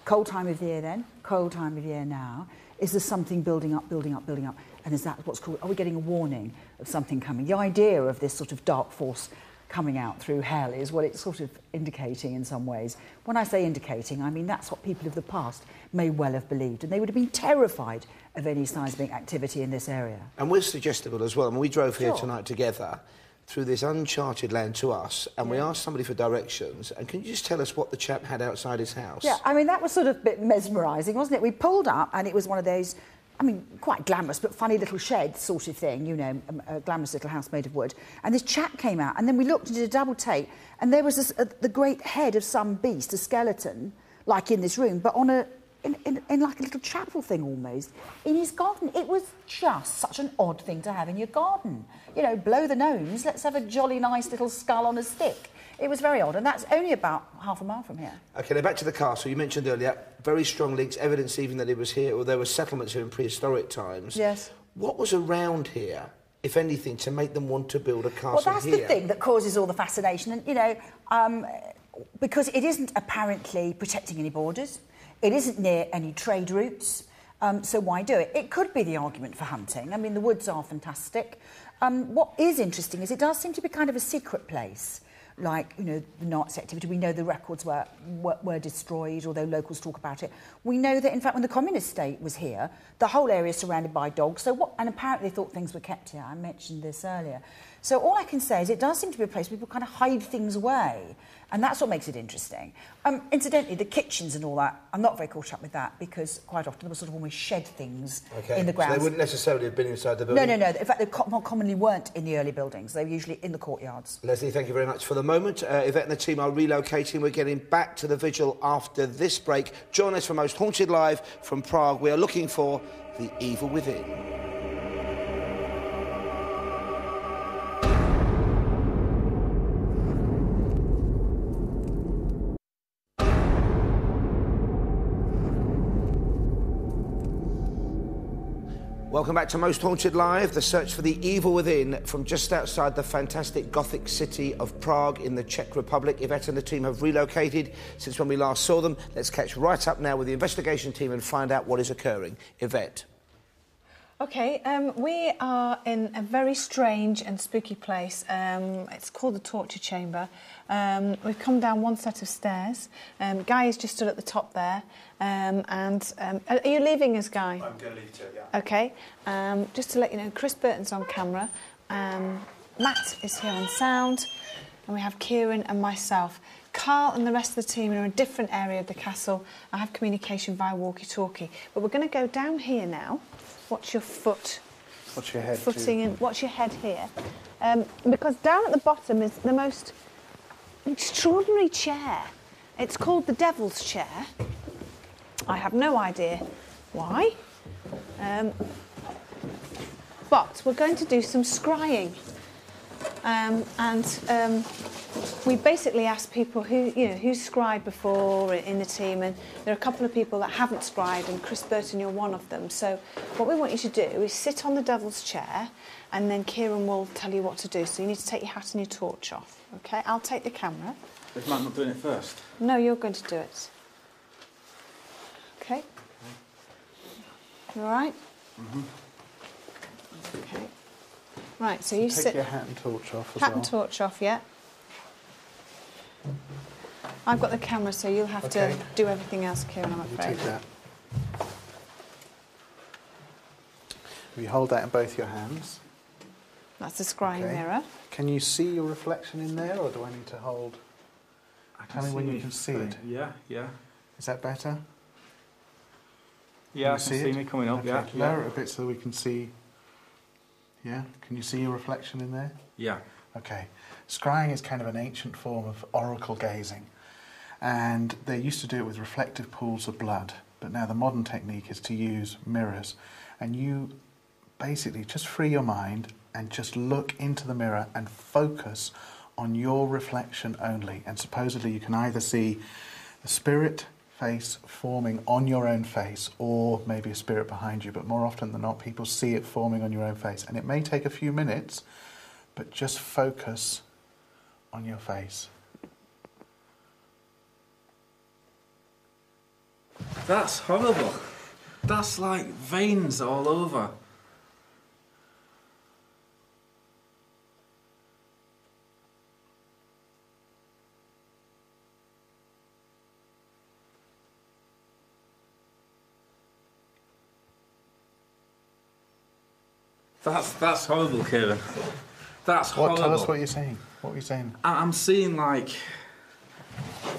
Cold time of year then, cold time of year now. Is there something building up? And is that what's called, are we getting a warning of something coming? The idea of this sort of dark force coming out through hell is what it's sort of indicating in some ways. When I say indicating, I mean that's what people of the past may well have believed, and they would have been terrified of any seismic activity in this area. And we're suggestible as well. I mean, we drove here tonight together through this uncharted land to us, and we asked somebody for directions. And can you just tell us what the chap had outside his house? Yeah, I mean, that was sort of a bit mesmerising, wasn't it? We pulled up, and it was one of those, I mean, quite glamorous, but funny little shed sort of thing, you know, a glamorous little house made of wood. And this chap came out, and then we looked and did a double take, and there was this, the great head of some beast, a skeleton, like in this room, but on a... In like a little chapel thing almost, in his garden. It was just such an odd thing to have in your garden. You know, blow the nose, let's have a jolly nice little skull on a stick. It was very odd, and that's only about half a mile from here. OK, now back to the castle. You mentioned earlier, very strong links, evidence even that it was here, or there were settlements here in prehistoric times. Yes. What was around here, if anything, to make them want to build a castle here? Well, that's the thing that causes all the fascination, and, you know, because it isn't apparently protecting any borders. It isn't near any trade routes, so why do it? It could be the argument for hunting. I mean, the woods are fantastic. What is interesting is it does seem to be kind of a secret place. Like, you know, the Nazi activity, we know the records were destroyed, although locals talk about it. We know that, in fact, when the communist state was here, the whole area is surrounded by dogs. So and apparently they thought things were kept here. I mentioned this earlier. So all I can say is it does seem to be a place where people kind of hide things away. And that's what makes it interesting. Incidentally, the kitchens and all that, I'm not very caught up with that because quite often there were sort of almost shed things in the grounds. So they wouldn't necessarily have been inside the building? No. In fact, they more commonly weren't in the early buildings. They were usually in the courtyards. Leslie, thank you very much for the moment. Yvette and the team are relocating. We're getting back to the vigil after this break. Join us for Most Haunted Live from Prague. We are looking for the evil within. Welcome back to Most Haunted Live, the search for the evil within from just outside the fantastic Gothic city of Prague in the Czech Republic. Yvette and the team have relocated since when we last saw them. Let's catch right up now with the investigation team and find out what is occurring. Yvette. OK, we are in a very strange and spooky place. It's called the torture chamber. We've come down one set of stairs. Guy is just stood at the top there. Are you leaving us, Guy? I'm going to leave too, yeah. OK. Just to let you know, Chris Burton's on camera. Matt is here on sound. And we have Kieran and myself. Carl and the rest of the team are in a different area of the castle. I have communication via walkie-talkie. But we're going to go down here now. Watch your foot. Watch your head. Footing and watch your head here. Because down at the bottom is the most extraordinary chair. It's called the Devil's Chair. I have no idea why. But we're going to do some scrying. We basically asked people who's scried before in the team, and there are a couple of people that haven't scried, and Chris Burton, you're one of them. So what we want you to do is sit on the Devil's Chair, and then Kieran will tell you what to do. So you need to take your hat and your torch off. OK, I'll take the camera. Is Matt not doing it first? No, you're going to do it. OK. You all right? Mm-hmm. OK. Right, so you sit... Take your hat and torch off as well. Hat and torch off, yeah. I've got the camera, so you'll have to do everything else, Kieran, I'm afraid. You take that. If you hold that in both your hands. That's the scrying mirror. Can you see your reflection in there, or do I need to hold... Tell me when you can see it. Yeah. Is that better? Yeah, I can see me coming up, yeah. Lower it a bit so we can see... Yeah? Can you see your reflection in there? Yeah. OK. Scrying is kind of an ancient form of oracle gazing. And they used to do it with reflective pools of blood. But now the modern technique is to use mirrors. And you basically just free your mind and just look into the mirror and focus on your reflection only. And supposedly you can either see the spirit face forming on your own face, or maybe a spirit behind you, but more often than not people see it forming on your own face. And it may take a few minutes, but just focus on your face. That's horrible. That's like veins all over. That's horrible, Kieran. That's horrible. Tell us what you're saying. What are you saying? I'm seeing like...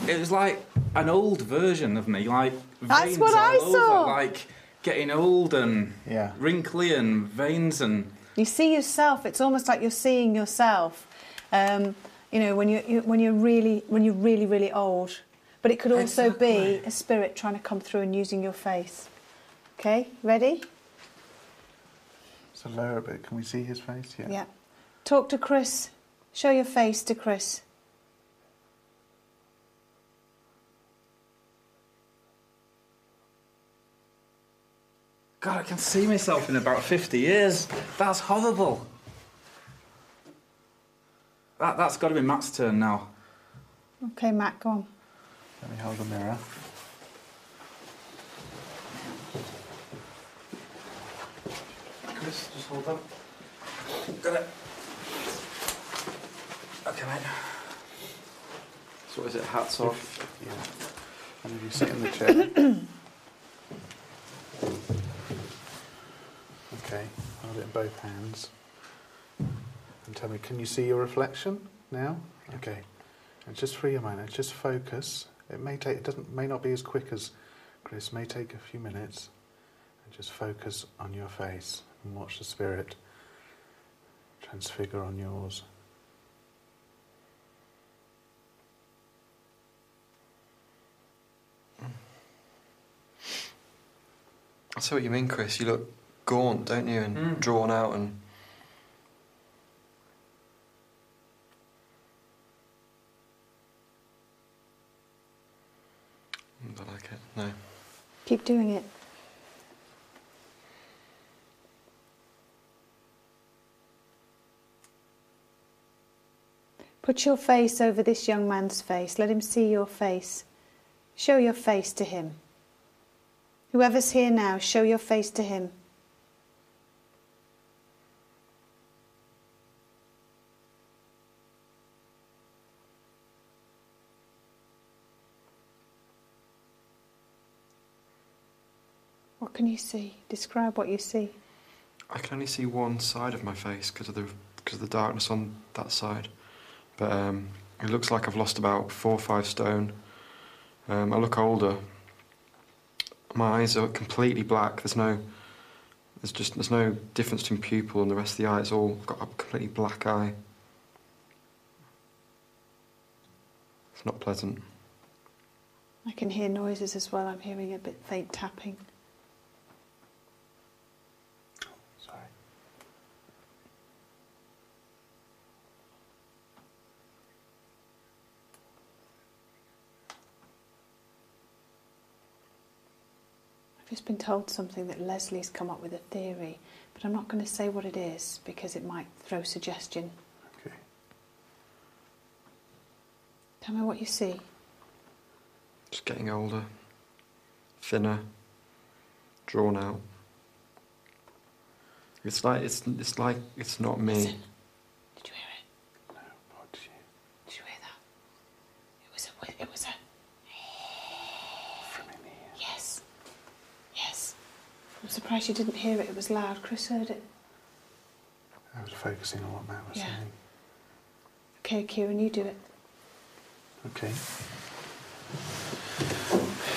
It was like an old version of me, like veins what I all saw. over, like getting old and Yeah. wrinkly and veins and... You see yourself. It's almost like you're seeing yourself. You know, when you're really old. But it could also be a spirit trying to come through and using your face. Okay, ready? So lower a bit. Can we see his face? Yeah. Yeah. Talk to Chris. Show your face to Chris. God, I can see myself in about 50 years. That's horrible. That's got to be Matt's turn now. Okay, Matt, go on. Let me hold the mirror. Chris, just hold that. Got it. Okay, mate. So what is it, hats off? Yeah. And if you sit in the chair. Okay, hold it in both hands. And tell me, can you see your reflection now? Okay. And just for your mind, just focus. It may not be as quick as Chris, may take a few minutes. And just focus on your face and watch the spirit transfigure on yours. I see what you mean, Chris. You look gaunt, don't you, and drawn out and... I don't like it, no. Keep doing it. Put your face over this young man's face. Let him see your face. Show your face to him. Whoever's here now, show your face to him. What can you see? Describe what you see. I can only see one side of my face because of the darkness on that side. But it looks like I've lost about 4 or 5 stone. I look older. My eyes are completely black. There's no difference between pupil and the rest of the eye. It's all got a completely black eye. It's not pleasant. I can hear noises as well. I'm hearing a bit faint tapping. Sorry. I've just been told something that Leslie's come up with a theory, but I'm not going to say what it is because it might throw suggestion. Okay. Tell me what you see. Just getting older, thinner, drawn out. It's like it's not me. Listen. Did you hear it? No, what did you? Did you hear that? It was a. From in here. Yes. Yes. I'm surprised you didn't hear it. It was loud. Chris heard it. I was focusing on what Matt was saying. Okay, Kieran, you do it. Okay.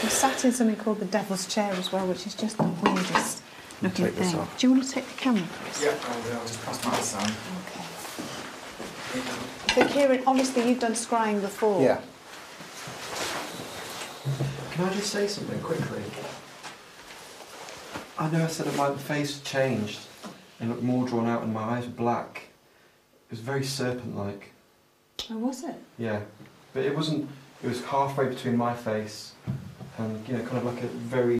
I'm sat in something called the Devil's Chair as well, which is just the weirdest looking Take this thing. off. Do you want to take the camera, Chris? Yeah, I'll just pass my sign. Okay. So, Kieran, obviously you've done scrying before. Yeah. Can I just say something quickly? I know I said that my face changed and looked more drawn out and my eyes were black. It was very serpent-like. Oh, was it? Yeah, but it wasn't. It was halfway between my face and, kind of like a very